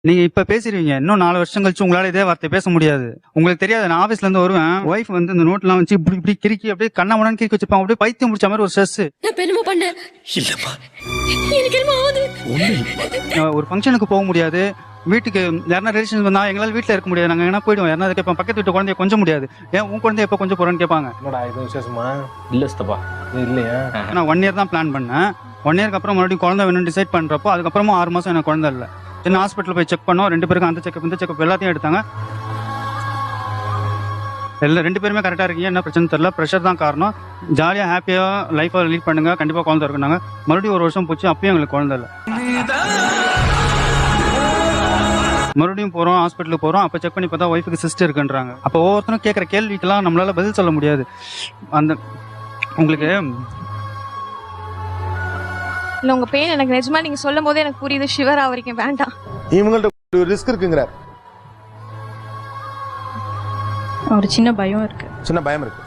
நீங்க இப்ப பேசிடுவீங்க, இன்னும் 4 வருஷம் கழிச்சு உங்களால இதே வார்த்தை பேச முடியாது. உங்களுக்கு தெரியாது, நான் ஆபீஸ்ல இருந்து வருவேன், ஒய்ஃப் வந்து இந்த நோட்லாம் வச்சு இப்படி இப்படி கிறுக்கி அப்படியே கண்ணா முன்னாடி கிறுக்கி வச்சுப்பான், அப்படியே பைத்தியம் முடிச்ச மாதிரி ஒரு ஸ்ட்ரெஸ். நான் என்னமோ பண்ணேன். இல்லம்மா, எனக்கு என்னமோ ஆகுது. ஒரு ஃபங்க்ஷனுக்கு போக முடியாது, வீட்டுக்கு யாரா ரிலேஷன் வந்தா எங்களால வீட்டுல இருக்க முடியாது, நாங்க எங்கன்னா போயிடுவோம். யாரா கேட்பாங்க, பக்கத்து வீட்டு குழந்தைய கொஞ்சம் முடியாது, ஏன் உன் குழந்தைய எப்ப கொஞ்சம் போறேன்னு கேட்பாங்க. என்னடா இது விசேஷமா? இல்ல சித்தப்பா. இது இல்லையா? நான் 1 இயர் தான் பிளான் பண்ணேன். 1 இயருக்கு அப்புறம் மறுபடியும் குழந்தை வேணும்னு டிசைட் பண்றப்போ அதுக்கப்புறமா 6 மாசம் எனக்கு குழந்தை இல்லை. சின்ன ஹாஸ்பிட்டல் போய் செக் பண்ணோம், 2 பேருக்கும் அந்த செக்அப் இந்த செக்அப் எல்லாத்தையும் எடுத்தாங்க. எல்லாம் 2 பேருமே கரெக்டா இருக்கீங்க, என்ன பிரச்சனை தெரியல, ப்ரெஷர் தான் காரணம், ஜாலியா ஹாப்பியா லைஃபை லீட் பண்ணுங்க, கண்டிப்பா குழந்தை இருக்குனாங்க. மறுபடியும் 1 வருஷம் போச்சு, அப்பயும் எங்களுக்கு குழந்தை இல்லை. மறுபடியும் போறோம், ஹாஸ்பிட்டலுக்கு போறோம், அப்ப செக் பண்ணி பார்த்தா ஒய்ஃபுக்கு சிஸ்ட் இருக்குன்றாங்க. அப்போ ஒவ்வொருத்தரும் கேட்குற கேள்விக்கெல்லாம் நம்மளால பதில் சொல்ல முடியாது. அந்த உங்களுக்கு இல்ல உங்க பெயின் எனக்கு நிஜமா நீங்க சொல்லும் போதே எனக்கு புரியுது. ஷிவர் ஆவறீங்க, வேண்டாம். இவங்கள்ட்ட ஒரு ரிஸ்க் இருக்குங்கிறார். ஒரு சின்ன பயம் இருக்கு. சின்ன பயம் இருக்கு.